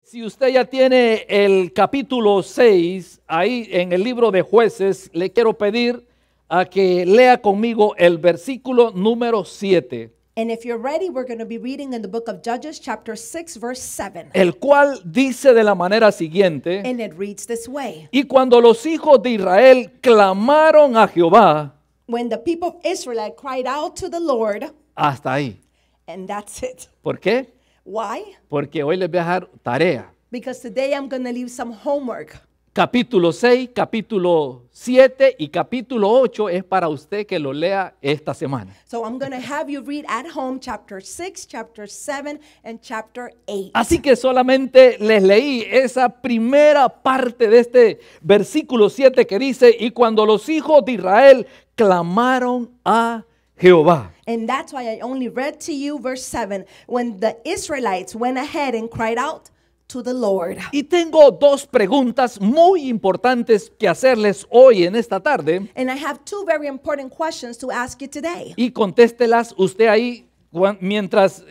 Si usted ya tiene el capítulo 6 ahí en el libro de Jueces, le quiero pedir a que lea conmigo el versículo número 7. And if you're ready, we're going to be reading in the book of Judges, chapter 6, verse 7. El cual dice de la manera siguiente: And it reads this way. y cuando los hijos de Israel clamaron a Jehová, When the people of Israel cried out to the Lord, hasta ahí. and that's it. ¿Por qué? Why? Porque hoy les voy a dejar tarea. Because today I'm going to leave some homework. Capítulo 6, capítulo 7 y capítulo 8 es para usted que lo lea esta semana. So I'm going to have you read at home chapter 6, chapter 7, and chapter 8. Así que solamente les leí esa primera parte de este versículo 7 que dice: y cuando los hijos de Israel clamaron a Jehová. And that's why I only read to you verse 7. When the Israelites went ahead and cried out to the Lord. Y tengo dos preguntas muy importantes que hacerles hoy en esta tarde, And I have two very important questions to ask you today. y contéstelas usted ahí mientras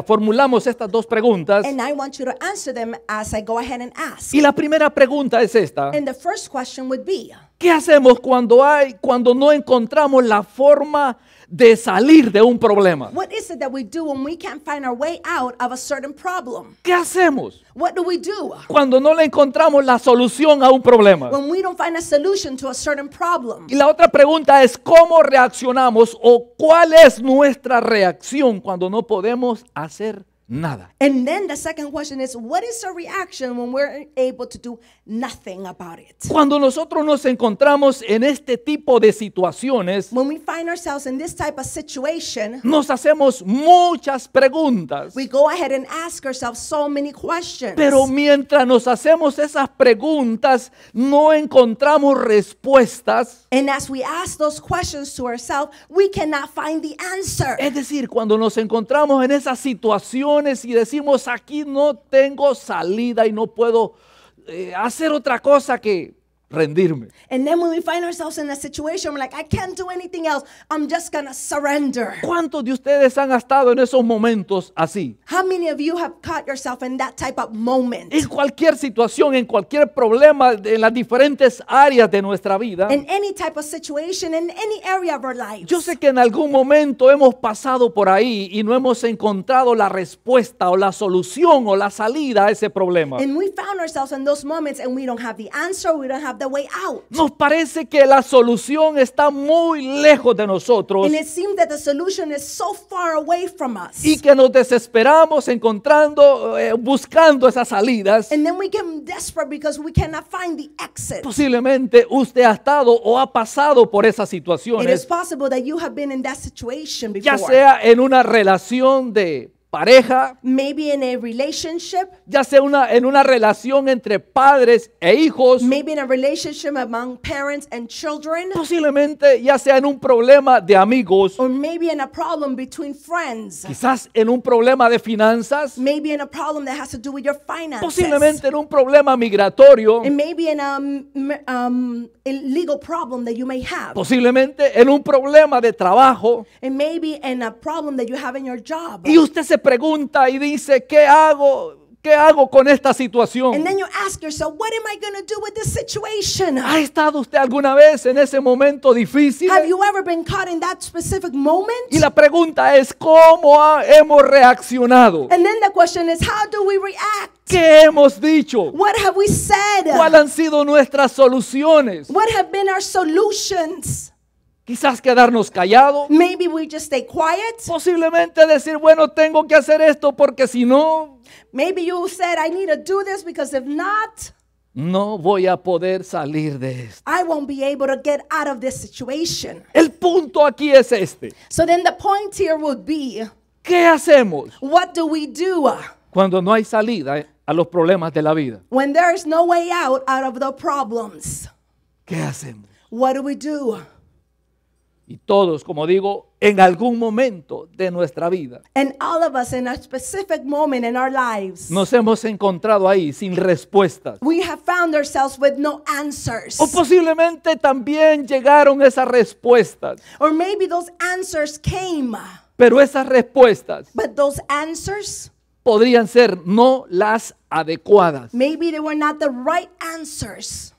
formulamos estas dos preguntas. And I want you to answer them as I go ahead and ask. Y la primera pregunta es esta: And the first question would be, ¿qué hacemos cuando no encontramos la forma de salir de un problema? what is it that we do when we can't find our way out of a certain problem? ¿Qué hacemos What do we do cuando no le encontramos la solución a un problema? when we don't find a solution to a certain problem? Y la otra pregunta es: ¿cómo reaccionamos o cuál es nuestra reacción cuando no podemos hacer nada? And then the second question is, what is our reaction when we're able to do nothing about it? Cuando nosotros nos encontramos en este tipo de situaciones, When we find ourselves in this type of situation, nos hacemos muchas preguntas. we go ahead and ask ourselves so many questions. Pero mientras nos hacemos esas preguntas, no encontramos respuestas. And as we ask those questions to ourselves, we cannot find the answer. Es decir, cuando nos encontramos en esas situaciones y decimos: aquí no tengo salida y no puedo hacer otra cosa que rendirme. And then when we find ourselves in a situation, we're like, I can't do anything else. I'm just going to surrender. ¿Cuántos de ustedes han estado en esos momentos así? How many of you have caught yourself in that type of moment? En cualquier situación, en cualquier problema, en las diferentes áreas de nuestra vida. In any type of situation, in any area of our lives. Yo sé que en algún momento hemos pasado por ahí y no hemos encontrado la respuesta o la solución o la salida a ese problema. And we found ourselves in those moments and we don't have the answer, we don't have the way out. Nos parece que la solución está muy lejos de nosotros And it seems that the solution is so far away from us. y que nos desesperamos buscando esas salidas. And then we get desperate because we cannot find the exit. Posiblemente usted ha estado o ha pasado por esas It is situaciones, possible that you have been in that situation ya before. sea en una relación de pareja, Maybe in a relationship, ya sea en una relación entre padres e hijos, maybe in a relationship among parents and children, posiblemente ya sea en un problema de amigos, or maybe in a problem between friends, quizás en un problema de finanzas, maybe in a problem that has to do with your finances, posiblemente en un problema migratorio, and maybe in a legal problem that you may have, posiblemente en un problema de trabajo. and maybe in a problem that you have in your job. Y usted se pregunta y dice: ¿qué hago? ¿Qué hago con esta situación? And then you ask yourself, what am I going to do with this situation? ¿Ha estado usted alguna vez en ese momento difícil? Have you ever been caught in that specific moment? Y la pregunta es: ¿cómo hemos reaccionado? And then the question is, how do we react? ¿Qué hemos dicho? What have we said? ¿Cuáles han sido nuestras soluciones? What have been our solutions? Quizás quedarnos callados. Maybe we just stay quiet. Posiblemente decir: bueno, tengo que hacer esto porque si no, Maybe you said, I need to do this because if not, no voy a poder salir de esto. I won't be able to get out of this situation. El punto aquí es este: So then the point here would be, ¿qué hacemos what do we do cuando no hay salida a los problemas de la vida? when there is no way out of the problems? ¿Qué hacemos? What do we do? Y todos, como digo, en algún momento de nuestra vida And all of us in a specific moment in our lives, nos hemos encontrado ahí sin respuestas. we have found ourselves with no answers. O posiblemente también llegaron esas respuestas, Or maybe those answers came, pero esas respuestas but those answers podrían ser no las adecuadas. Maybe they were not the right answers.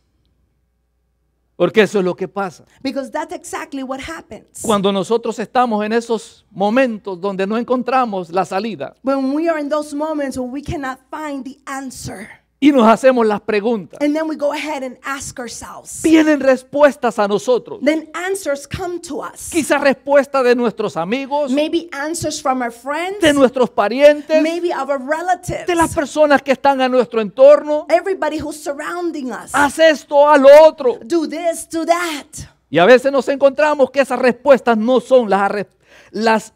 Porque eso es lo que pasa. Because that's exactly what happens. Cuando nosotros estamos en esos momentos donde no encontramos la salida When we are in those moments where we cannot find the answer. y nos hacemos las preguntas, And then we go ahead and ask ourselves. vienen respuestas a nosotros. Then answers come to us. Quizás respuestas de nuestros amigos, Maybe answers from our friends. de nuestros parientes, Maybe our relatives. de las personas que están a nuestro entorno. Everybody who's surrounding us. Haz esto, haz lo otro. Do this, do that. Y a veces nos encontramos que esas respuestas no son las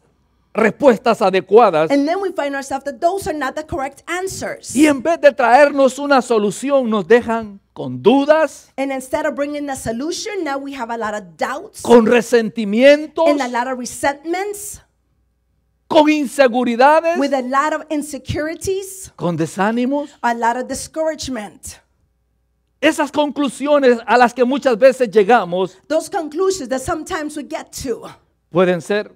respuestas adecuadas. And then we find ourselves that those are not the correct answers. Y en vez de traernos una solución, nos dejan con dudas, And instead of bringing the solution, now we have a lot of doubts con resentimientos, and a lot of resentments, con inseguridades, with a lot of insecurities, con desánimos. a lot of discouragement. Esas conclusiones a las que muchas veces llegamos Those conclusions that sometimes we get to, pueden ser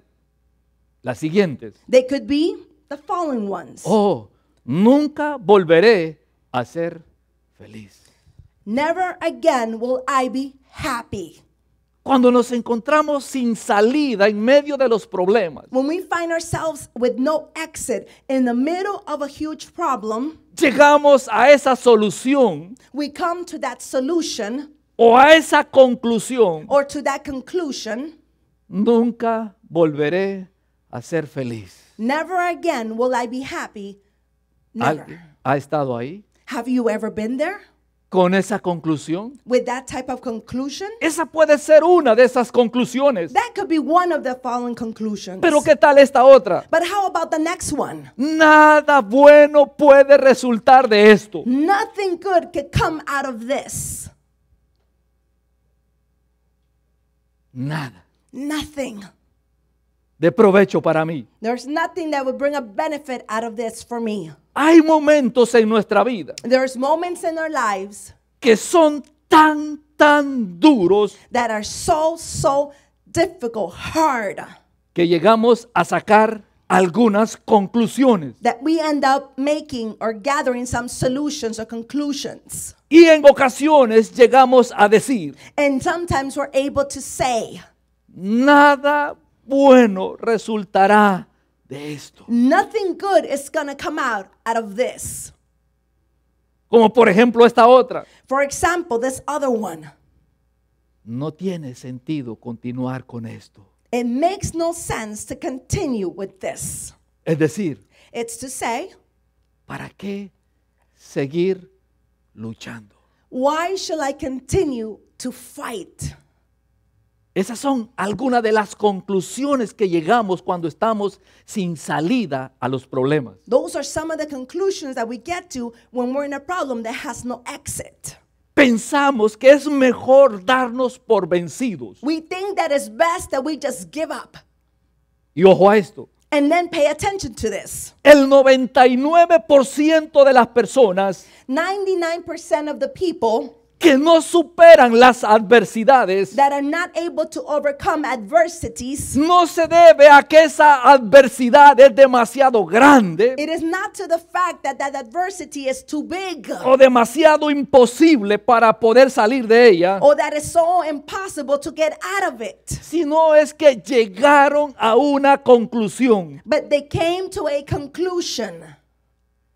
las siguientes. they could be the following ones. Oh, nunca volveré a ser feliz. Never again will I be happy. Cuando nos encontramos sin salida en medio de los problemas, When we find ourselves with no exit in the middle of a huge problem, llegamos a esa solución we come to that solution o a esa conclusión. or to that conclusion. Nunca volveré a ser feliz. Never again will I be happy. Never. ¿Alguien ha estado ahí Have you ever been there con esa conclusión? with that type of conclusion? Esa puede ser una de esas conclusiones. That could be one of the following conclusions. Pero ¿qué tal esta otra? But how about the next one? Nada bueno puede resultar de esto. Nothing good could come out of this. Nada Nothing. de provecho para mí. There's nothing that would bring a benefit out of this for me. Hay momentos en nuestra vida There's moments in our lives que son tan duros that are so difficult, hard, que llegamos a sacar algunas conclusiones. that we end up making or gathering some solutions or conclusions. Y en ocasiones llegamos a decir, And sometimes we're able to say, nada bueno resultará de esto. nothing good is going to come out of this. Como por ejemplo esta otra. For example, this other one. No tiene sentido continuar con esto. It makes no sense to continue with this. Es decir, It's to say, ¿para qué seguir luchando? why shall I continue to fight? Esas son algunas de las conclusiones que llegamos cuando estamos sin salida a los problemas. Those are some of the conclusions that we get to when we're in a problem that has no exit. Pensamos que es mejor darnos por vencidos. We think that it's best that we just give up. Y ojo a esto, And then pay attention to this. el 99% de las personas 99% of the people que no superan las adversidades that are not able to overcome adversities, no se debe a que esa adversidad es demasiado grande it is not to the fact that that adversity is too big o demasiado imposible para poder salir de ella, or that it's so impossible to get out of it. sino es que llegaron a una conclusión. But they came to a conclusion.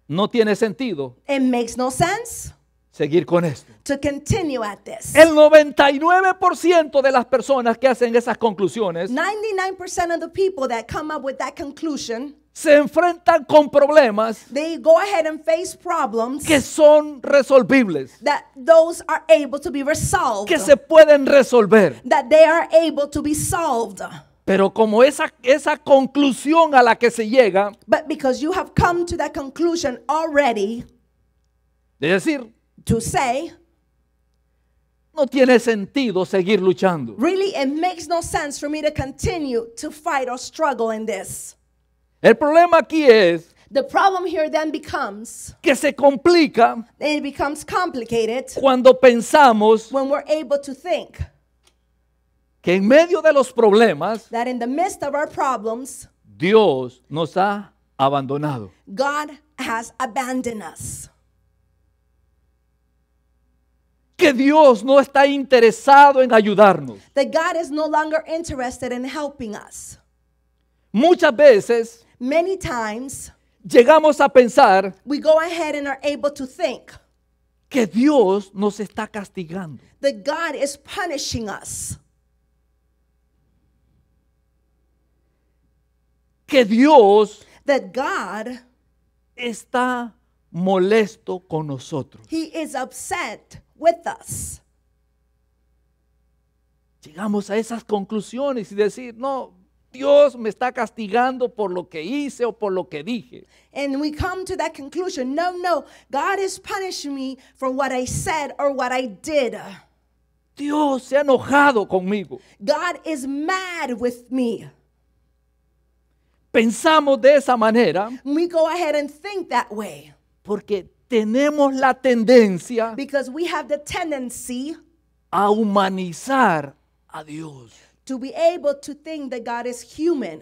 No tiene sentido It makes no sense seguir con esto. to continue at this. El 99% de las personas que hacen esas conclusiones 99% of the people that come up with that conclusion, se enfrentan con problemas they go ahead and face problems que son resolvibles, that those are able to be resolved, que se pueden resolver. that they are able to be solved. Pero como esa conclusión a la que se llega, But because you have come to that conclusion already, es decir, to say, no tiene sentido seguir luchando. really, it makes no sense for me to continue to fight or struggle in this. El problema aquí es The problem here then becomes, que se complica and it becomes complicated cuando pensamos when we're able to think que en medio de los problemas that in the midst of our problems, Dios nos ha abandonado. God has abandoned us. Que Dios no está interesado en ayudarnos. That God is no longer interested in helping us. Muchas veces Many times, llegamos a pensar we go ahead and are able to think que Dios nos está castigando. that God is punishing us. Que Dios That God, está molesto con nosotros. He is upset with us. Llegamos a esas conclusiones y decir, no, Dios me está castigando por lo que hice o por lo que dije. And we come to that conclusion, no, God is punishing me for what I said or what I did. Dios se ha enojado conmigo. God is mad with me. Pensamos de esa manera We go ahead and think that way porque tenemos la tendencia because we have the tendency a humanizar a Dios. to be able to think that God is human.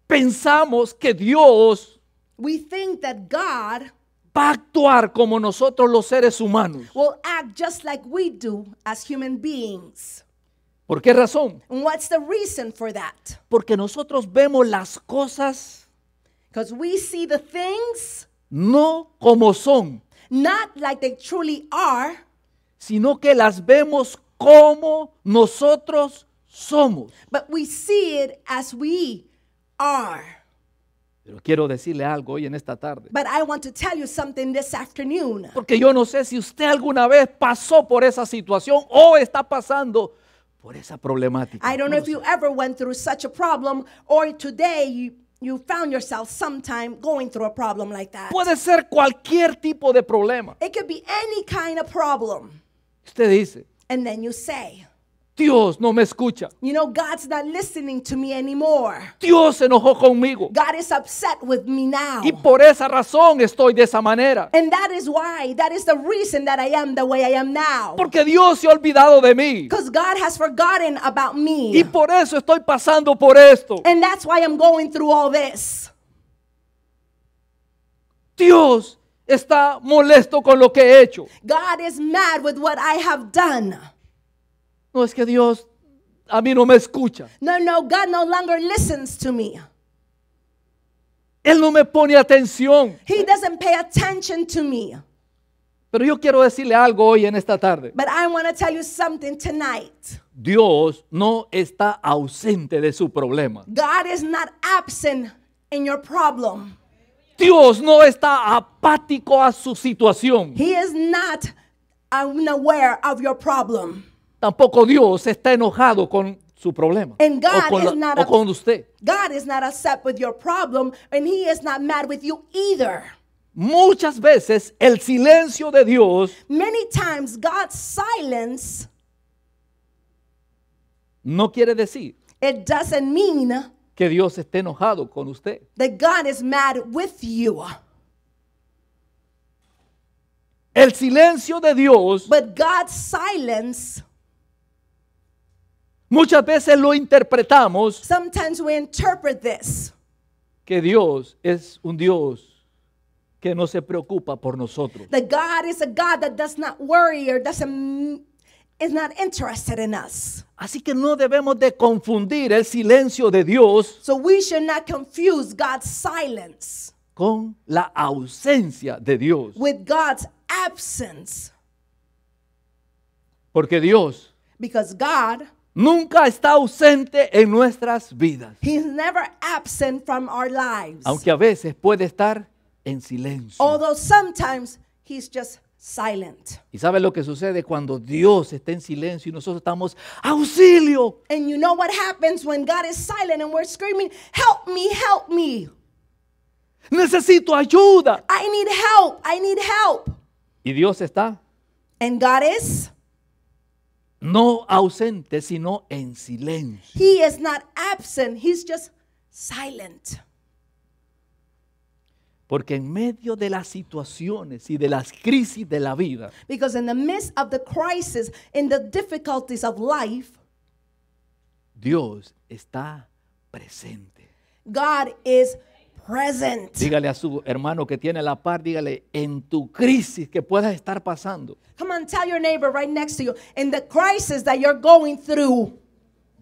Pensamos que Dios We think that God va a actuar como nosotros los seres humanos. will act just like we do as human beings. ¿Por qué razón? And what's the reason for that? Porque nosotros vemos las cosas Because we see the things no como son, not like they truly are, sino que las vemos como nosotros somos. but we see it as we are. Pero quiero decirle algo hoy en esta tarde. But I want to tell you something this afternoon. Porque yo no sé si usted alguna vez pasó por esa situación o está pasando por esa problemática. I don't know No if lo you sé. ever went through such a problem or today you found yourself sometime going through a problem like that. Puede ser cualquier tipo de problema. It could be any kind of problem. Usted dice, And then you say, Dios no me escucha. you know, God's not listening to me anymore. Dios se enojó conmigo. God is upset with me now. Y por esa razón estoy de esa manera. And that is the reason that I am the way I am now. Porque Dios se ha olvidado de mí. Because God has forgotten about me. Y por eso estoy pasando por esto. And that's why I'm going through all this. Dios está molesto con lo que he hecho. God is mad with what I have done. No es que Dios a mí no me escucha. No, God no longer listens to me. Él no me pone atención. He doesn't pay attention to me. Pero yo quiero decirle algo hoy en esta tarde. But I want to tell you something tonight. Dios no está ausente de su problema. God is not absent in your problem. Dios no está apático a su situación. He is not unaware of your problem. Tampoco Dios está enojado con su problema. And God o con, is not o con usted. God is not upset with your problem, and He is not mad with you either. Muchas veces el silencio de Dios Many times God's silence, no quiere decir it doesn't mean que Dios esté enojado con usted. that God is mad with you. El silencio de Dios But God's silence, muchas veces lo interpretamos sometimes we interpret this que Dios es un Dios que no se preocupa por nosotros. that God is a God that does not worry or is not interested in us. Así que no debemos de confundir el silencio de Dios So we should not confuse God's silence con la ausencia de Dios. with God's absence, Porque Dios because God, nunca está ausente en nuestras vidas. He's never absent from our lives. Aunque a veces puede estar en silencio. Although sometimes He's just silent. ¿Y sabe lo que sucede cuando Dios está en silencio y nosotros estamos auxilio? And you know what happens when God is silent and we're screaming, help me, help me. Necesito ayuda. I need help, I need help. Y Dios está And God is? no ausente, sino en silencio. He is not absent, He's just silent. Porque en medio de las situaciones y de las crisis de la vida, Because in the midst of the crisis, in the difficulties of life, Dios está presente. God is present. Dígale a su hermano que tiene la par, dígale, en tu crisis que puedas estar pasando, Come on, tell your neighbor right next to you, in the crisis that you're going through,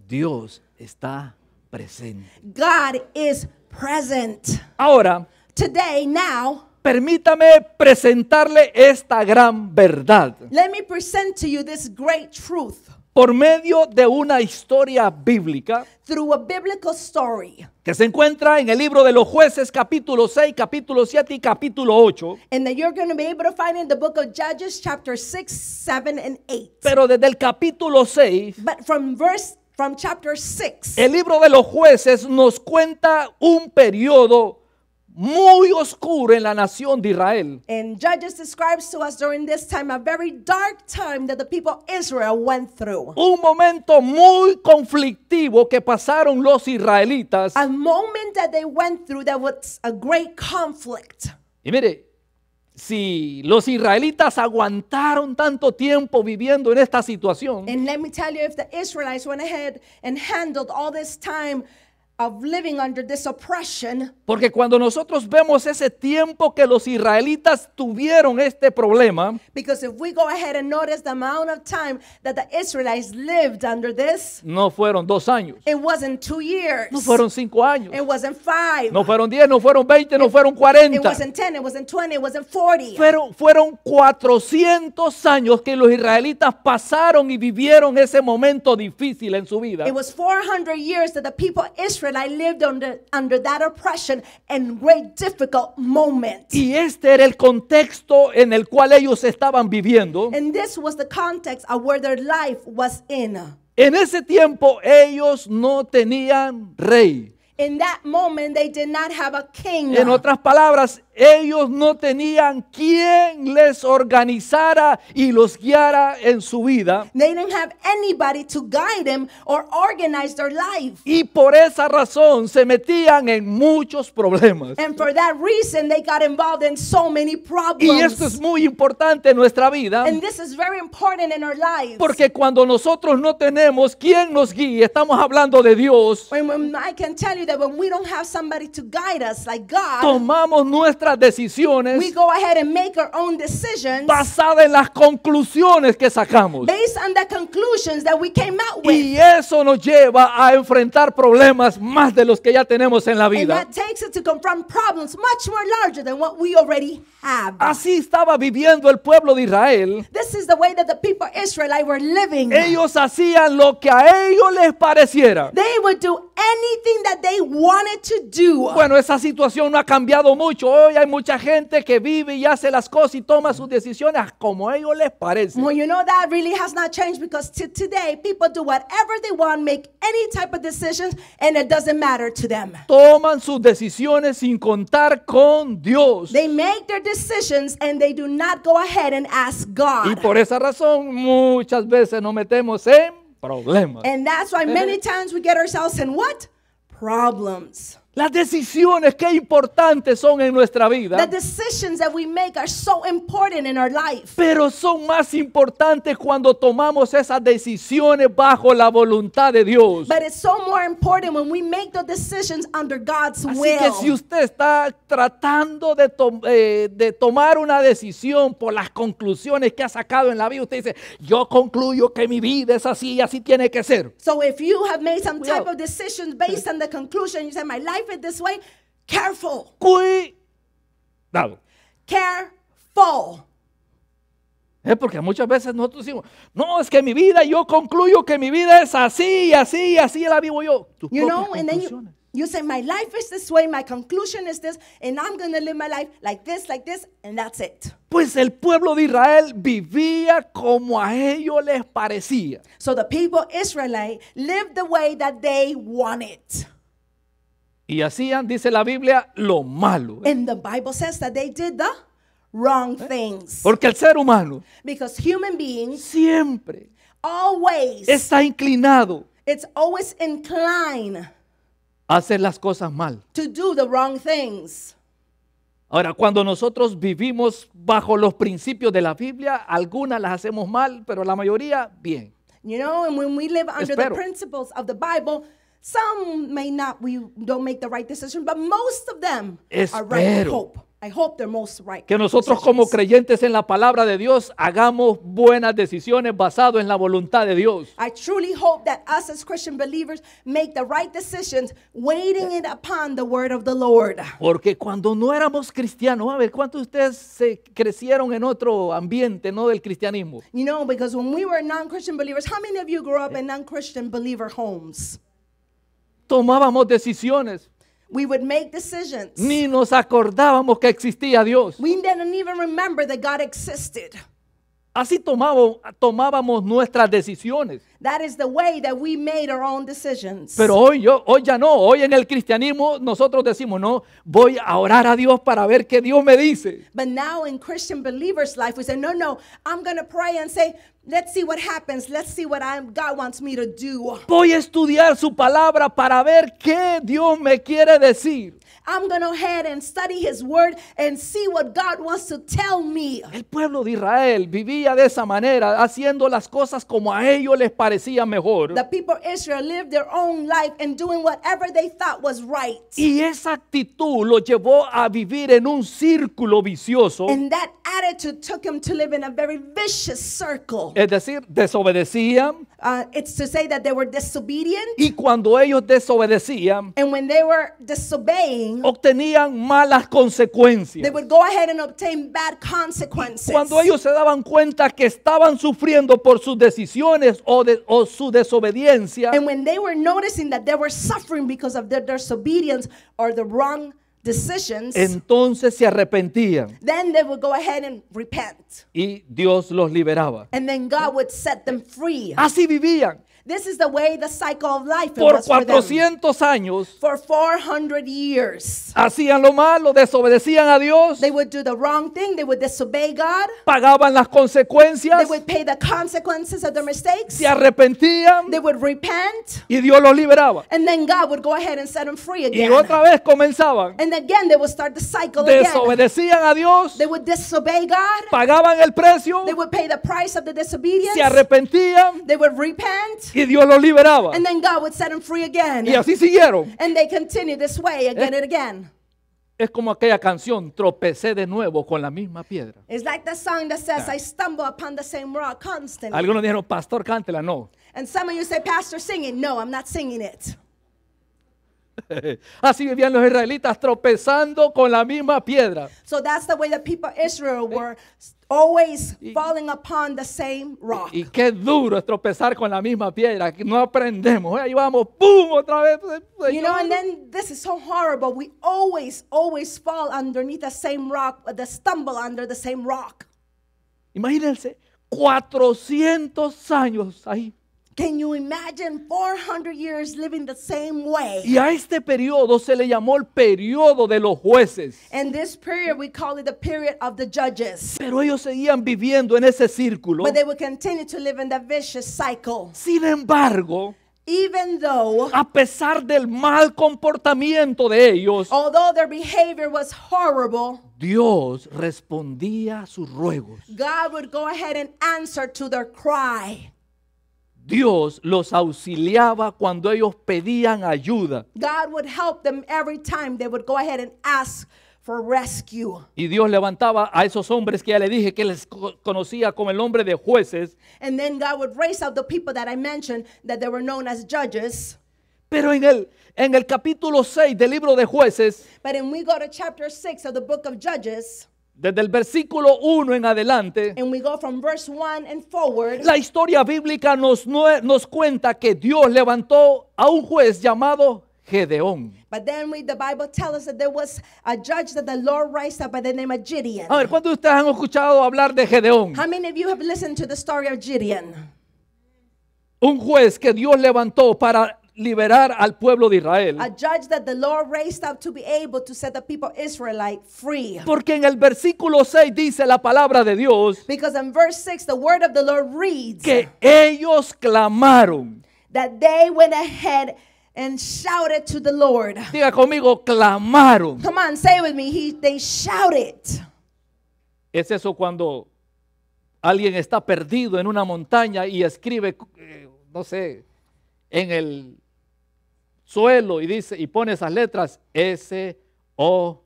Dios está presente. God is present. Ahora, Today, now, permítame presentarle esta gran verdad let me present to you this great truth por medio de una historia bíblica through a biblical story. que se encuentra en el libro de los Jueces, capítulo 6, capítulo 7 y capítulo 8. And that you're going to be able to find in the book of Judges, chapter 6, 7, and 8. Pero desde el capítulo 6, But from chapter 6, el libro de los Jueces nos cuenta un periodo muy oscuro en la nación de Israel. and Judges describes to us during this time a very dark time that the people of Israel went through. Un momento muy conflictivo que pasaron los israelitas. A moment that they went through that was a great conflict. Y mire, si los israelitas aguantaron tanto tiempo viviendo en esta situación, And let me tell you, if the Israelites went ahead and handled all this time of living under this oppression, porque cuando nosotros vemos ese tiempo que los israelitas tuvieron este problema, because if we go ahead and notice the amount of time that the Israelites lived under this, no fueron 2 años, it wasn't 2 years, no fueron 5 años, it wasn't 5, no fueron 10, no fueron 20, no fueron it 40. wasn't 10, it wasn't 20, it wasn't 40. Fueron 400 años que los israelitas pasaron y vivieron ese momento difícil en su vida. It was 400 years that the people of Israel lived under that oppression and great difficult moments. Y este era el contexto en el cual ellos estaban viviendo. And this was the context of where their life was in. En ese tiempo ellos no tenían rey. In that moment, they did not have a king. En otras palabras, ellos no tenían quien les organizara y los guiara en su vida. They didn't have anybody to guide them or organize their life. Y por esa razón se metían en muchos problemas. And for that reason, they got involved in so many problems. Y esto es muy importante en nuestra vida. And this is very important in our lives. Porque cuando nosotros no tenemos quien nos guíe, estamos hablando de Dios, When I can tell you that when we don't have somebody to guide us like God, tomamos nuestras decisiones we go ahead and make our own decisions basadas en las conclusiones que sacamos. based on the conclusions that we came out with. Y eso nos lleva a enfrentar problemas más de los que ya tenemos en la And vida. that takes us to confront problems much more larger than what we already have. Así estaba viviendo el pueblo de Israel. This is the way that the people of Israel were living. Ellos hacían lo que a ellos les pareciera. They would do anything that they wanted to do. Bueno, esa situación no ha cambiado mucho. Hoy hay mucha gente que vive y hace las cosas y toma sus decisiones como a ellos les parece. Well, you know that really has not changed because today people do whatever they want, make any type of decisions, and it doesn't matter to them. Toman sus decisiones sin contar con Dios. They make their decisions and they do not go ahead and ask Y God. por esa razón muchas veces nos metemos en problemas. And that's why many times we get ourselves in what? Problems. Las decisiones que importantes son en nuestra The vida, decisions that we make are so important in our life. pero son más importantes cuando tomamos esas decisiones bajo la voluntad de Dios. But it's so more important when we make the decisions under God's Así will. que si usted está tratando de tomar una decisión por las conclusiones que ha sacado en la vida, usted dice, yo concluyo que mi vida es así y así tiene que ser. So if you have made some type Cuidado. of decisions based on the conclusion, you say, my life is this way, careful, Cuidado. careful. Es porque muchas veces nosotros decimos, no, es que mi vida, yo concluyo que mi vida es así, y así, y así la vivo yo. Tus You propias know, and then conclusiones. you say, my life is this way, my conclusion is this, and I'm going to live my life like this, and that's it. Pues el pueblo de Israel vivía como a ellos les parecía. So the people of Israel lived the way that they wanted. Y hacían, dice la Biblia, lo malo. And the Bible says that they did the wrong things. Porque el ser humano Because human beings siempre always, está inclinado it's always inclined a hacer las cosas mal. to do the wrong things. Ahora, cuando nosotros vivimos bajo los principios de la Biblia, algunas las hacemos mal, pero la mayoría bien. You know, and when we live under the Espero. principles of the Bible, Some may not, we don't make the right decision, but most of them are right. Espero I hope they're most right. que nosotros como decisions. creyentes en la palabra de Dios hagamos buenas decisiones basadas en la voluntad de Dios. I truly hope that us as Christian believers make the right decisions, waiting it upon the word of the Lord. Porque cuando no éramos cristianos, a ver, ¿cuántos de ustedes se crecieron en otro ambiente, no del cristianismo? You know, because when we were non-Christian believers, how many of you grew up in non-Christian believer homes? Tomábamos decisiones, We would make decisions. ni nos acordábamos que existía Dios. We didn't even remember that God existed. Así tomábamos nuestras decisiones. That is the way that we made our own decisions. Pero hoy ya no, hoy en el cristianismo nosotros decimos, no, voy a orar a Dios para ver qué Dios me dice. But now in Christian believers' life, we say, no, I'm going to pray and say, let's see what happens. Let's see what God wants me to do. Voy a estudiar su palabra para ver qué Dios me quiere decir. I'm going to go ahead and study his word and see what God wants to tell me. El pueblo de Israel vivía de esa manera, haciendo las cosas como a ellos les parecía mejor. The people of Israel lived their own life and doing whatever they thought was right. Y esa actitud lo llevó a vivir en un círculo vicioso. And that attitude took him to live in a very vicious circle. Es decir, desobedecían. It's to say that they were disobedient. Y cuando ellos desobedecían, And when they were disobeying, obtenían malas consecuencias. they would go ahead and obtain bad consequences. Cuando ellos se daban cuenta que estaban sufriendo por sus decisiones o su desobediencia, And when they were noticing that they were suffering because of their disobedience or the wrong decisions, entonces se arrepentían then they would go ahead and repent. y Dios los liberaba. And then God would set them free. Así vivían This is the way the cycle of life por was for them. 400 años. For 400 years. Hacían lo malo, desobedecían a Dios, They would do the wrong thing. They would disobey God. pagaban las They consecuencias, would pay the consequences of their mistakes. se arrepentían They would repent. y Dios los liberaba. And then God would go ahead and set them free Y again. otra vez comenzaban, And again, they would start the cycle again. desobedecían a Dios, They would disobey God. pagaban el precio, They would pay the price of the disobedience. se arrepentían They would repent. y Dios los liberaba. And then God would set them free again. Y así siguieron. And they continue this way again and again. Es como aquella canción, tropecé de nuevo con la misma piedra. It's like the song that says, I stumble upon the same rock constantly. Algunos dijeron, pastor, cántela. No. And some of you say, Pastor, sing it. No, I'm not singing it. Así vivían los israelitas, tropezando con la misma piedra. So that's the way the people of Israel were, always falling upon the same rock. Y qué duro es tropezar con la misma piedra, que no aprendemos. Ahí vamos, ¡pum! Otra vez. You know, and then this is so horrible. We always fall underneath the same rock, the stumble under the same rock. Imagínense, 400 años ahí. Can you imagine 400 years living the same way? Y a este periodo se le llamó el periodo de los jueces. And this period, we call it the period of the judges. Pero ellos seguían viviendo en ese círculo. But they would continue to live in the vicious cycle. Sin embargo, Even though, a pesar del mal comportamiento de ellos, although their behavior was horrible, Dios respondía a sus ruegos. God would go ahead and answer to their cry. Dios los auxiliaba cuando ellos pedían ayuda. God would help them every time they would go ahead and ask for rescue. Y Dios levantaba a esos hombres que ya le dije que les conocía como el nombre de jueces. And then God would raise up the people that I mentioned that they were known as judges. Pero en el capítulo 6 del libro de jueces, But when we go to chapter 6 of the book of Judges, desde el versículo 1 en adelante, and we go from verse 1 and forward, la historia bíblica nos cuenta que Dios levantó a un juez llamado Gedeón. but then the Bible tells us that there was a judge that the Lord raised up by the name of Gideon. A ver, ¿cuántos de ustedes han escuchado hablar de Gedeón? How many of you have listened to the story of Gideon? Un juez que Dios levantó para liberar al pueblo de Israel. A judge that the Lord raised up to be able to set the people of Israelite free. Porque en el versículo 6 dice la palabra de Dios Because in verse 6, the word of the Lord reads que ellos clamaron. that they went ahead and shouted to the Lord. Diga conmigo, clamaron. Come on, say it with me. They shouted. Es eso cuando alguien está perdido en una montaña y escribe, no sé, en el suelo y dice y pone esas letras SOS.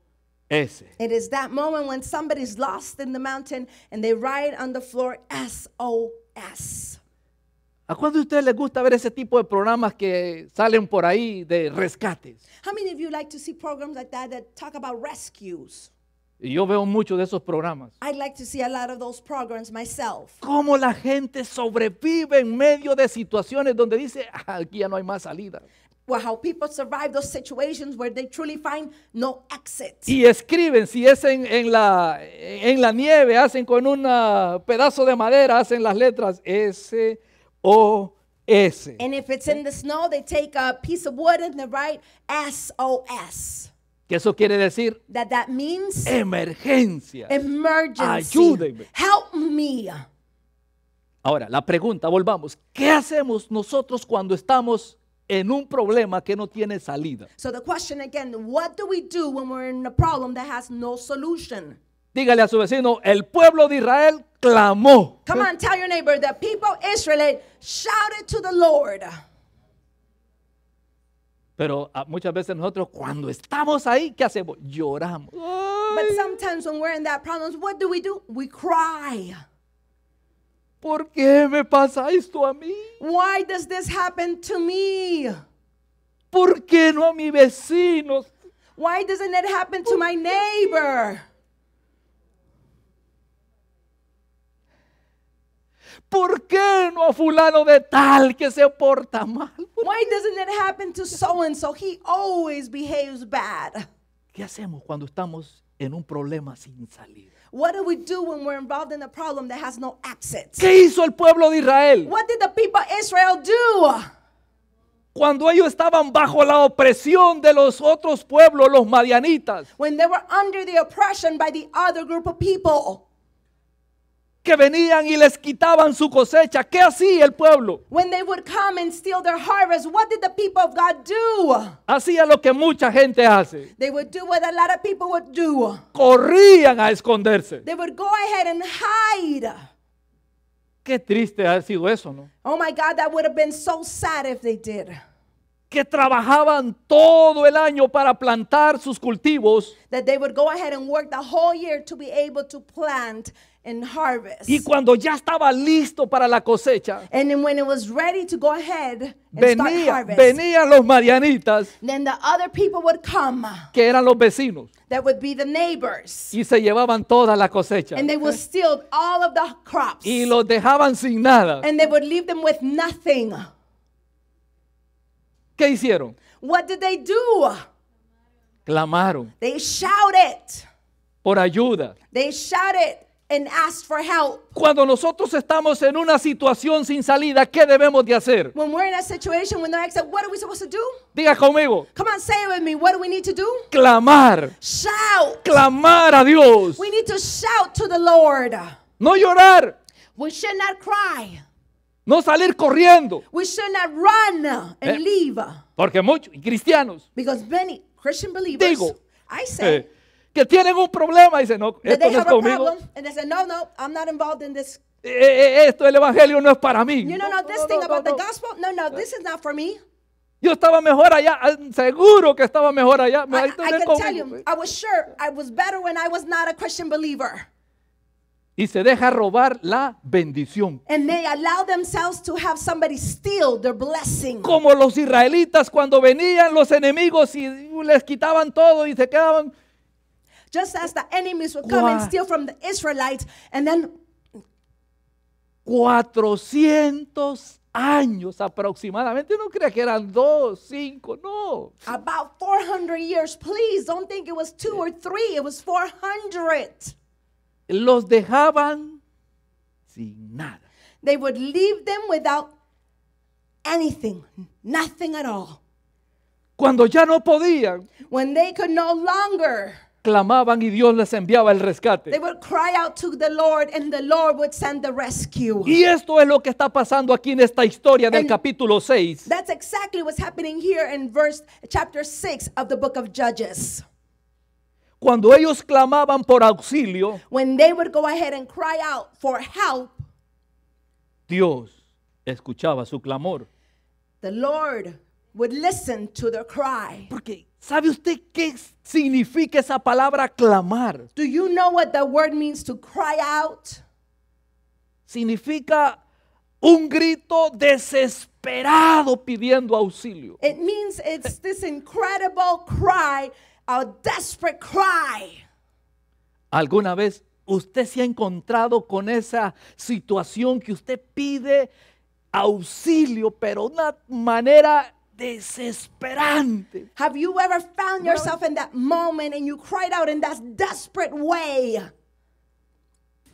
It is that moment when somebody's lost in the mountain and they write on the floor SOS. ¿A cuándo de ustedes les gusta ver ese tipo de programas que salen por ahí de rescates? How many of you like to see programs like that talk about rescues? Y yo veo muchos de esos programas. I'd like to see a lot of those programs myself. Cómo la gente sobrevive en medio de situaciones donde dice, aquí ya no hay más salida. Well, how people survive those situations where they truly find no exit. Y escriben, si es en la nieve, hacen con un pedazo de madera, hacen las letras SOS. And if it's in the snow, they take a piece of wood and they write SOS. ¿Qué eso quiere decir? That means Emergencia. emergency. Ayúdenme. Help me. Ahora, la pregunta, volvamos. ¿Qué hacemos nosotros cuando estamos en un problema que no tiene salida? So the question again, what do we do when we're in a problem that has no solution? Dígale a su vecino, el pueblo de Israel clamó. Come on, tell your neighbor, the people of Israel shouted to the Lord. Pero muchas veces nosotros cuando estamos ahí, ¿qué hacemos? Lloramos. But sometimes when we're in that problem, what do? We cry. ¿Por qué me pasa esto a mí? Why does this happen to me? ¿Por qué no a mi vecino? Why doesn't it happen to my neighbor? ¿Por qué no a fulano de tal que se porta mal? Why doesn't it happen to so and so? He always behaves bad. ¿Qué hacemos cuando estamos en un problema sin salida? What do we do when we're involved in a problem that has no exit? ¿Qué hizo el pueblo de Israel? What did the people of Israel do? Cuando ellos estaban bajo la opresión de los otros pueblos, los madianitas, When they were under the oppression by the other group of people. que venían y les quitaban su cosecha, ¿qué hacía el pueblo? When they would come and steal their harvest, what did the people of God do? Hacía lo que mucha gente hace. They would do what a lot of people would do. Corrían a esconderse. They would go ahead and hide. Qué triste ha sido eso, ¿no? Oh my God, that would have been so sad if they did. Que trabajaban todo el año para plantar sus cultivos That they would go ahead and work the whole year to be able to plant and harvest. y cuando ya estaba listo para la cosecha, And then when it was ready to go ahead and start harvest, venían los madianitas, then the other people would come. que eran los vecinos, That would be the neighbors. y se llevaban toda la cosecha And they would steal all of the crops. y los dejaban sin nada. And they would leave them with nothing. ¿Qué hicieron? What did they do? Clamaron They shouted. por ayuda. They shouted and asked for help. Cuando nosotros estamos en una situación sin salida, ¿qué debemos de hacer? When we're in a situation with no exit, what are we supposed to do? Diga conmigo, Come on, say it with me. What do we need to do? clamar, Shout. clamar a Dios, We need to shout to the Lord. no llorar, We should not cry. no salir corriendo, We should not run and leave. porque muchos cristianos Because many Christian believers, Digo, I say, que tienen un problema, dicen, no, that esto they no es have a conmigo, problem and they say, no, I'm not involved in this. esto el evangelio no es para mí. You know, No, this no, thing no, about no, the no. gospel, no, this is not for me. Yo estaba mejor allá, seguro que estaba mejor allá. I can tell you, I was sure I was better when I was not a Christian believer. Y se deja robar la bendición. And they allow themselves to have somebody steal their blessing. Como los israelitas cuando venían los enemigos y les quitaban todo y se quedaban. Just as the enemies would come and steal from the Israelites, and then 400 años aproximadamente. No crea que eran 2, 5, no. about 400 years. Please don't think it was 2 or 3. It was 400. Los dejaban sin nada. They would leave them without anything, nothing at all. Cuando ya no podían, When they could no longer, clamaban y Dios les enviaba el rescate. they would cry out to the Lord, and the Lord would send the rescue. Y esto es lo que está pasando aquí en esta historia del And capítulo 6. That's exactly what's happening here in chapter 6 of the book of Judges. Cuando ellos clamaban por auxilio, When they would go ahead and cry out for help, Dios escuchaba su clamor. the Lord would listen to their cry. Porque, ¿sabe usted qué significa esa palabra clamar? Do you know what the word means to cry out? Significa un grito desesperado pidiendo auxilio. It means it's this incredible cry, a desperate cry. ¿Alguna vez usted se ha encontrado con esa situación que usted pide auxilio, pero de una manera desesperante? Have you ever found yourself in that moment and you cried out in that desperate way?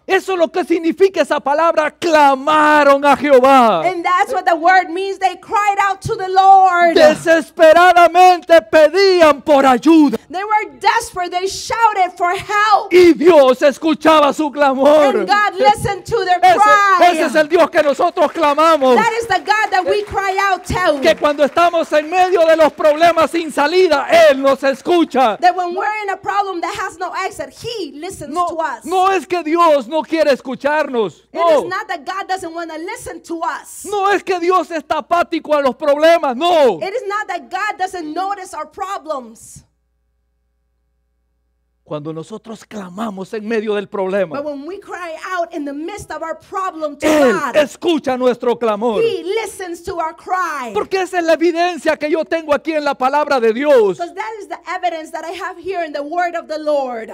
Eso es lo que significa esa palabra, clamaron a Jehová. And that's what the word means. They cried out to the Lord. Desesperadamente pedían por ayuda. They were desperate. They shouted for help. Y Dios escuchaba su clamor. And God listened to their Ese cry. es el Dios que nosotros clamamos. That is the God that we cry out to. Que cuando estamos en medio de los problemas sin salida, Él nos escucha. That when we're in a problem that has no exit, He listens to us. No es que Dios no quiere escucharnos. It is No. not that God doesn't want to listen to us. No es que Dios está apático a los problemas. No. It is not that God doesn't notice our problems. Cuando nosotros clamamos en medio del problema, But when we cry out in the midst of our problem to Él God, escucha nuestro clamor. He listens to our cry. Porque esa es la evidencia que yo tengo aquí en la palabra de Dios. Because that is the evidence that I have here in the word of the Lord.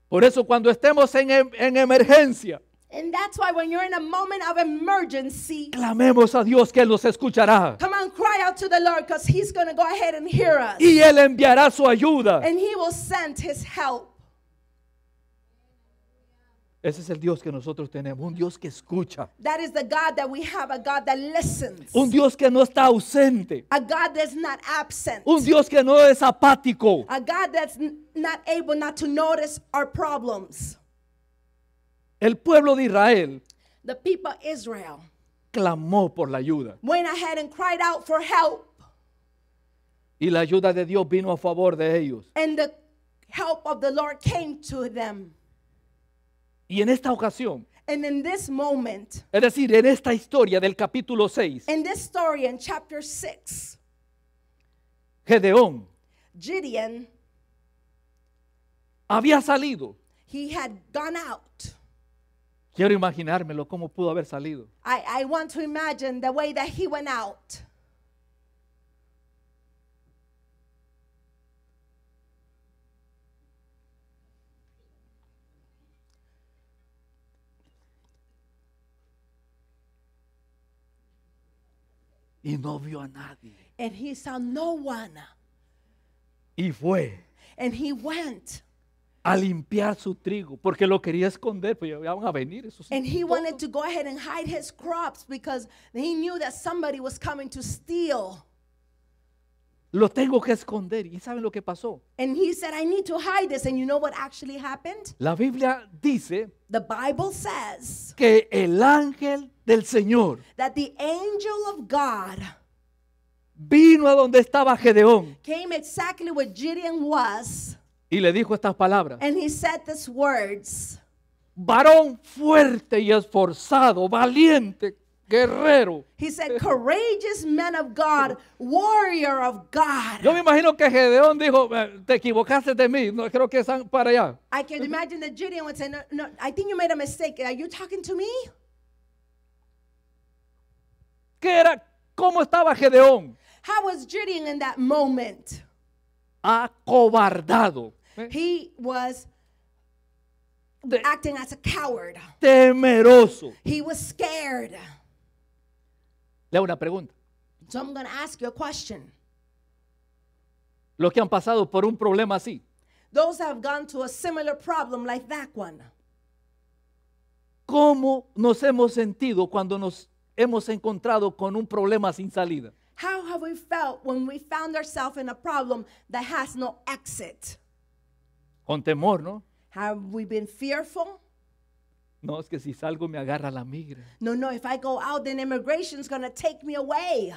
Por eso cuando estemos en emergencia, And that's why when you're in a moment of emergency, clamemos a Dios que Él nos escuchará. come on, cry out to the Lord because He's going to go ahead and hear us. Y Él enviará su ayuda. And He will send His help. Ese es el Dios que nosotros tenemos, un Dios que escucha, That is the God that we have, a God that listens. un Dios que no está ausente, A God that's not absent. un Dios que no es apático. A God that's not able not to notice our problems. El pueblo de Israel The people of Israel clamó por la ayuda went ahead and cried out for help. y la ayuda de Dios vino a favor de ellos. And the help of the Lord came to them. Y en esta ocasión, And in this moment, es decir, en esta historia del capítulo 6, in this story in chapter 6, Gedeón Gideon, había salido. he had gone out. Quiero imaginármelo cómo pudo haber salido. I want to imagine the way that he went out. Y no vio a nadie. And he saw no one. Y fue And he went. a limpiar su trigo porque lo quería esconder, pues ya van a venir esos. And he wanted to go ahead and hide his crops because he knew that somebody was coming to steal. Lo tengo que esconder. ¿Y saben lo que pasó? And he said, I need to hide this. And you know what actually happened? La Biblia dice The Bible says que el ángel del Señor that the angel of God vino a donde estaba Gedeón came exactly where Gideon was. y le dijo estas palabras: And he said these words. varón fuerte y esforzado, valiente, guerrero. He said, courageous man of God, warrior of God. Yo me imagino que Gedeón dijo: te equivocaste de mí, no creo que están para allá. I can imagine that Gideon would say, no, I think you made a mistake. Are you talking to me? ¿Qué era? ¿Cómo estaba Gedeón? How was Gideon in that moment? Acobardado, He was de- acting as a coward. temeroso. He was scared. Le hago una pregunta. So I'm going to ask you a question. Los que han pasado por un problema así, Those that have gone to a similar problem like that one, ¿cómo nos hemos sentido cuando nos hemos encontrado con un problema sin salida? how have we felt when we found ourselves in a problem that has no exit? Con temor, ¿no? Have we been fearful? No, es que si salgo me agarra la migra. No, if I go out, then immigration's going to take me away.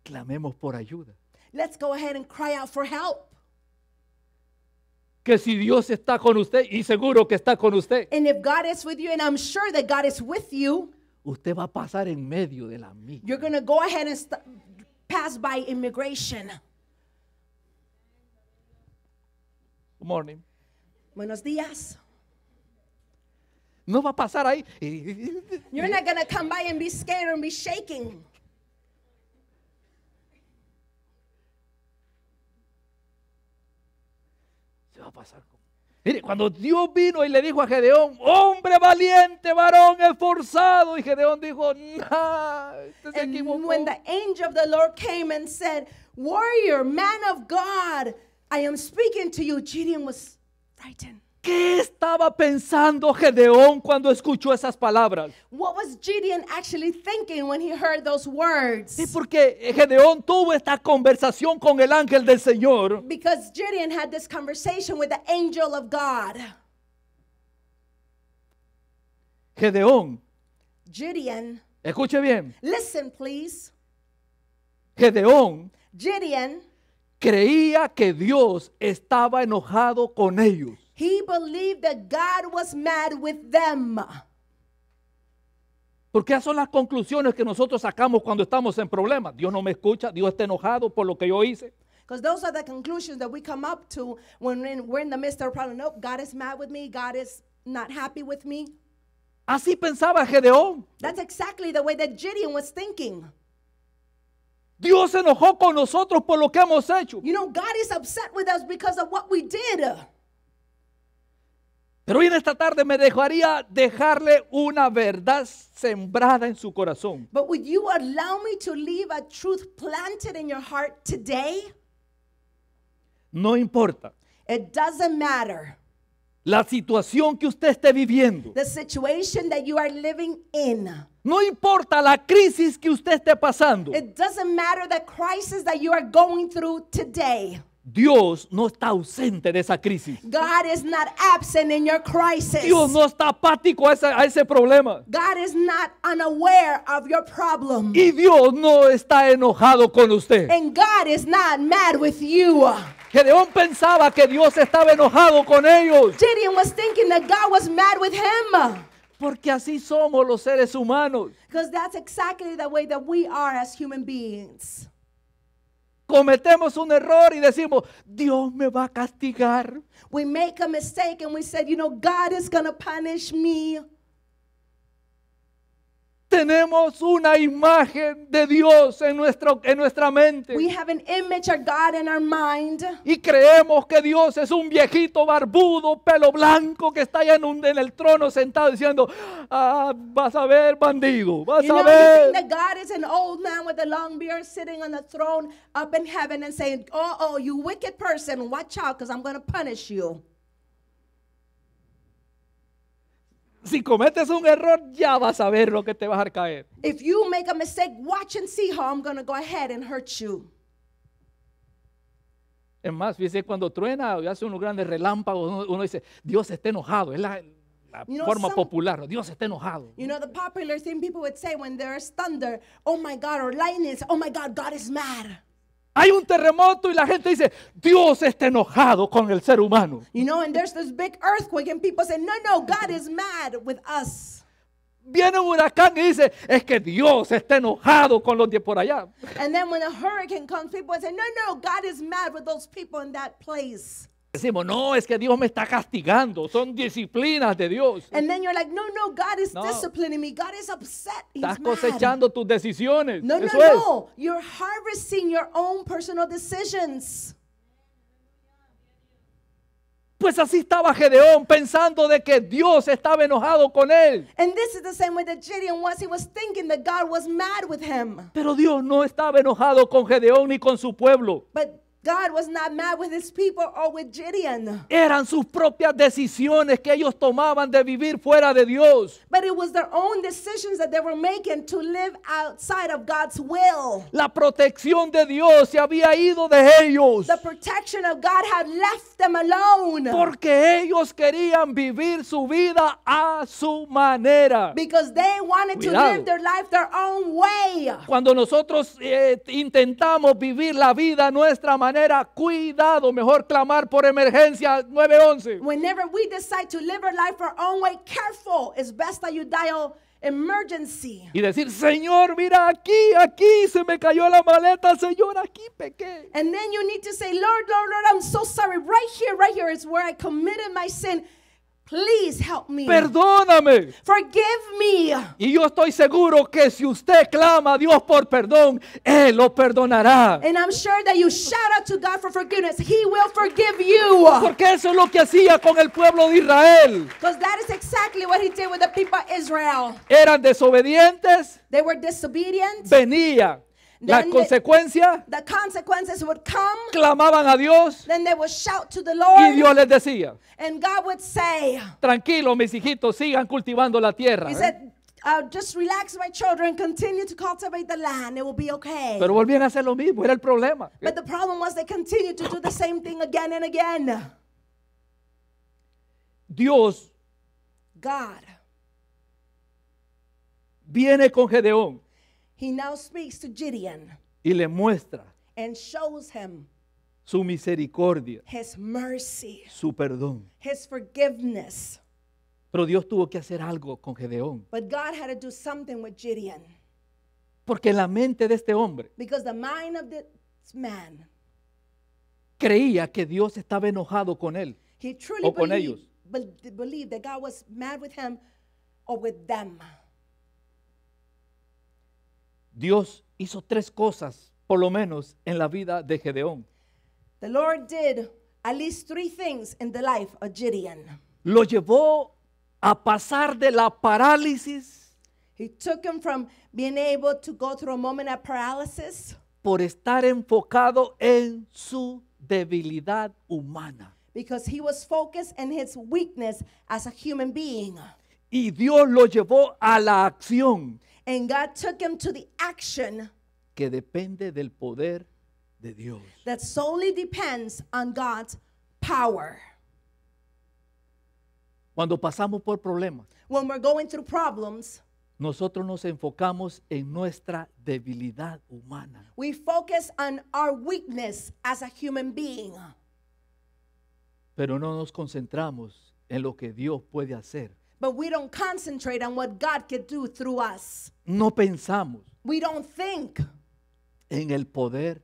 Clamemos por ayuda. Let's go ahead and cry out for help. que si Dios está con usted, y seguro que está con usted, And if God is with you, and I'm sure that God is with you, usted va a pasar en medio de la milla. you're going to go ahead and pass by immigration. Good morning. Buenos días. No va a pasar ahí. You're not going to come by and be scared and be shaking. Se va a pasar. Mire, cuando Dios vino y le dijo a Gedeón, hombre valiente, varón esforzado, y Gedeón dijo, nah, usted se And equivocó. when the angel of the Lord came and said, warrior, man of God, I am speaking to you, Gideon was frightened. ¿Qué estaba pensando Gedeón cuando escuchó esas palabras? What was Gideon actually thinking when he heard those words? Sí, porque Gedeón tuvo esta conversación con el ángel del Señor. Because Gideon had this conversation with the angel of God. Gedeón, Gideon, escuche bien, listen please. Gedeón Gideon, creía que Dios estaba enojado con ellos. he believed that God was mad with them. Porque esas son las conclusiones que nosotros sacamos cuando estamos en problemas. Dios no me escucha, Dios está enojado por lo que yo hice. Because those are the conclusions that we come up to when we're in the midst of a problem. Nope, God is mad with me. God is not happy with me. Así pensaba Gedeón. That's exactly the way that Gideon was thinking. Dios se enojó con nosotros por lo que hemos hecho. You know, God is upset with us because of what we did. Pero hoy en esta tarde me dejaría dejarle una verdad sembrada en su corazón. But would you allow me to leave a truth planted in your heart today? No importa It doesn't matter la situación que usted esté viviendo. the situation that you are living in. No importa la crisis que usted esté pasando. It doesn't matter the crisis that you are going through today. Dios no está ausente de esa crisis. God is not absent in your crisis. Dios no está apático a ese problema. God is not unaware of your problem. Y Dios no está enojado con usted. And God is not mad with you. Gedeón pensaba que Dios estaba enojado con ellos. Gideon was thinking that God was mad with him. Porque así somos los seres humanos. Because that's exactly the way that we are as human beings. Cometemos un error y decimos, Dios me va a castigar. We make a mistake and we said, you know, God is going to punish me. Tenemos una imagen de Dios en nuestra mente. We have an image of God in our mind. Y creemos que Dios es un viejito barbudo, pelo blanco, que está allá en el trono sentado diciendo, vas a ver, bandido, vas You know, a you ver. think that God is an old man with a long beard sitting on the throne up in heaven and saying, oh, you wicked person, watch out because I'm going to punish you. Si cometes un error, ya vas a ver lo que te vas a caer. If you make a mistake, watch and see how I'm going to go ahead and hurt you. Es más, fíjese, cuando truena y hace unos grandes relámpagos, uno dice, Dios está enojado. Es la You know, forma some- popular. Dios está enojado. You know, the popular thing people would say when there's thunder, oh my God, or lightning, oh my God, God is mad. Hay un terremoto y la gente dice, Dios está enojado con el ser humano. You know, and there's this big earthquake and people say, no, God is mad with us. Viene un huracán y dice, es que Dios está enojado con los de por allá. And then when a hurricane comes, people say, no, God is mad with those people in that place. Decimos, no, es que Dios me está castigando. Son disciplinas de Dios. And then you're like, no, God is No. disciplining me. God is upset. He's Estás mad. cosechando tus decisiones. No, Eso es. no. You're harvesting your own personal decisions. Pues así estaba Gedeón pensando de que Dios estaba enojado con él. And this is the same way that Gideon was. He was thinking that God was mad with him. Pero Dios no estaba enojado con Gedeón ni con su pueblo. But God was not mad with his people or with Gideon. Eran sus propias decisiones que ellos tomaban de vivir fuera de Dios. But it was their own decisions that they were making to live outside of God's will. La protección de Dios se había ido de ellos. The protection of God had left them alone. Porque ellos querían vivir su vida a su manera. Because they wanted to Cuidado. live their life their own way. Cuando nosotros intentamos vivir la vida a nuestra manera, manera, cuidado, mejor clamar por emergencia 911. Whenever we decide to live our life our own way, careful. It's best that you dial emergency. Y decir, Señor, mira aquí se me cayó la maleta, Señor, aquí pequé. And then you need to say, Lord, Lord, Lord, I'm so sorry. Right here is where I committed my sin. Please help me. Perdóname. Forgive me. Y yo estoy seguro que si usted clama a Dios por perdón, Él lo perdonará. And I'm sure that you shout out to God for forgiveness. He will forgive you. Porque eso es lo que hacía con el pueblo de Israel. Because that is exactly what he did with the people of Israel. Eran desobedientes, They were disobedient. venía la Then consecuencia, The consequences would come. clamaban a Dios Then they would shout to the y Lord. Dios les decía, And God would say, tranquilo mis hijitos, sigan cultivando la tierra. He said, just relax, my children. Continue to cultivate the land. It will be okay. Pero volvían a hacer lo mismo, era el problema. But the problem was they continued to do the same thing again and again. Dios God, viene con Gedeón he now speaks to Gideon y le muestra and shows him su misericordia, his mercy, su perdón. his forgiveness. Pero Dios tuvo que hacer algo con Gedeón. But God had to do something with Gideon. Porque en la mente de este hombre Because the mind of this man, creía que Dios estaba enojado con él he truly o con ellos. believed that God was mad with him or with them. Dios hizo tres cosas, por lo menos, en la vida de Gedeón. The Lord did at least three things in the life of Gideon. Lo llevó a pasar de la parálisis He took him from being able to go through a moment of paralysis por estar enfocado en su debilidad humana. because he was focused in his weakness as a human being. Y Dios lo llevó a la acción And God took him to the action que depende del poder de Dios. that solely depends on God's power. Cuando pasamos por problemas, When we're going through problems, nosotros nos enfocamos en nuestra debilidad humana. we focus on our weakness as a human being, Pero no nos concentramos en lo que Dios puede hacer. but we don't concentrate on what God can do through us. No pensamos We don't think en el poder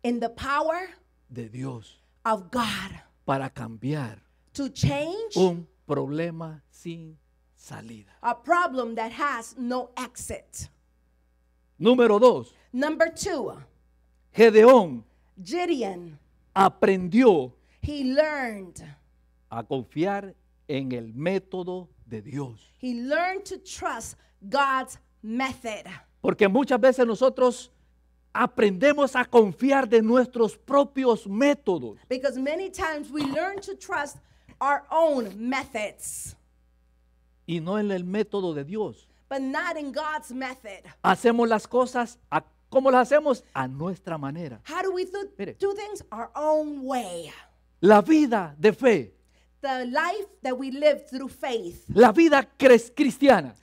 in the power de Dios of God para cambiar to change un problema sin salida. a problem that has no exit. Número 2, Number 2, Gedeón Gideon, aprendió he learned. a confiar en el método de Dios. He learned to trust God's method. Porque muchas veces nosotros aprendemos a confiar de nuestros propios métodos Because many times we learn to trust our own methods, y no en el método de Dios. but not in God's method. Hacemos las cosas como las hacemos a nuestra manera. How do we Mire. do things? Our own way. La vida de fe, The life that we live through faith, la vida cristiana,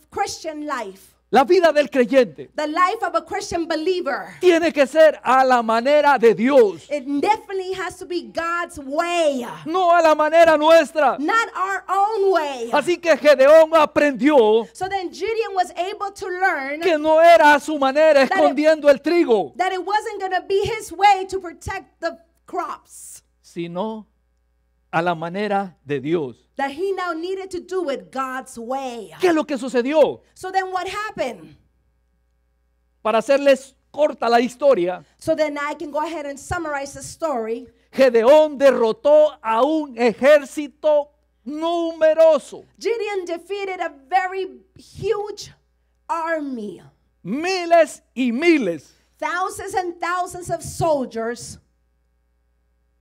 Christian life, la vida del creyente the life of a Christian believer. tiene que ser a la manera de Dios, It definitely has to be God's way, no a la manera nuestra. not our own way. Así que Gedeón aprendió So then Gideon was able to learn que no era a su manera escondiendo el trigo, that it wasn't going to be his way to protect the crops, sino a la manera de Dios. that he now needed to do it God's way. ¿Qué es lo que sucedió? So then what happened? Para hacerles corta la historia, So then I can go ahead and summarize the story. Gedeón derrotó a un ejército numeroso, Gideon defeated a very huge army, miles y miles. thousands and thousands of soldiers.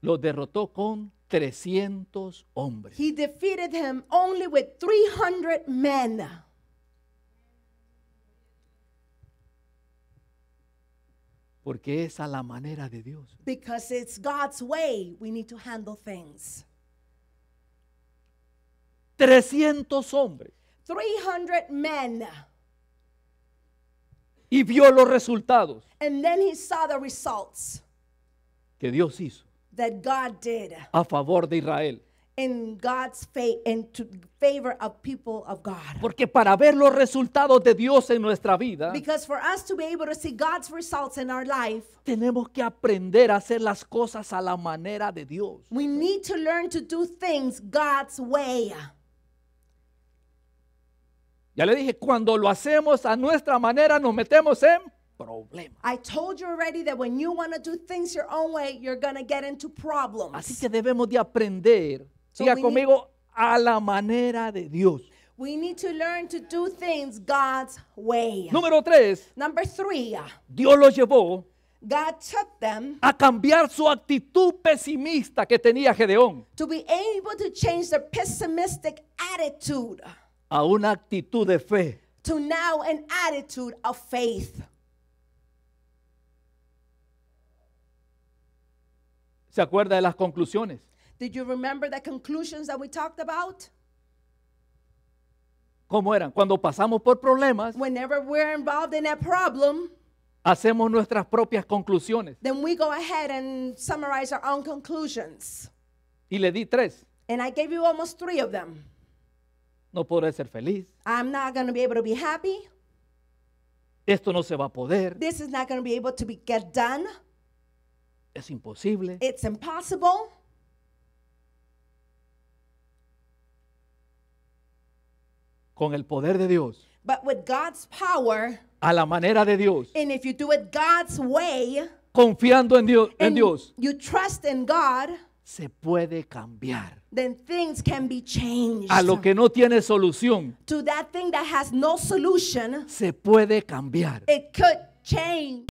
Los derrotó con 300 hombres. He defeated him only with 300 men. Porque esa es la manera de Dios. Because it's God's way we need to handle things. 300 hombres. 300 men. Y vio los resultados. And then he saw the results. Que que Dios hizo that God did a favor de Israel. in God's favor of people of God. Porque para ver los resultados de Dios en nuestra vida, Because for us to be able to see God's results in our life, tenemos que aprender a hacer las cosas a la manera de Dios. we need to learn to do things God's way. Ya le dije, cuando lo hacemos a nuestra manera nos metemos en problemas. I told you already that when you want to do things your own way, you're going to get into problems. Así que debemos de aprender, So diga we conmigo, a la manera de Dios. We need to learn to do things God's way. Número 3, Number 3, Dios los llevó God took them a cambiar su actitud pesimista que tenía Gedeón to be able to change their pessimistic attitude a una actitud de fe. to now an attitude of faith. ¿Se acuerda de las conclusiones? Did you remember the conclusions that we talked about? ¿Cómo eran? Cuando pasamos por problemas, Whenever we're involved in a problem, hacemos nuestras propias conclusiones. then we go ahead and summarize our own conclusions. Y le di 3. And I gave you almost 3 of them. No podré ser feliz. I'm not going to be able to be happy. Esto no se va a poder. This is not going to be able to get done. Es imposible. It's impossible. Con el poder de Dios, But with God's power, a la manera de Dios, and if you do it God's way, confiando en Dios, and Dios, you trust in God, se puede cambiar. then things can be changed. A lo que no tiene solución, To that thing that has no solution, se puede cambiar. it could change.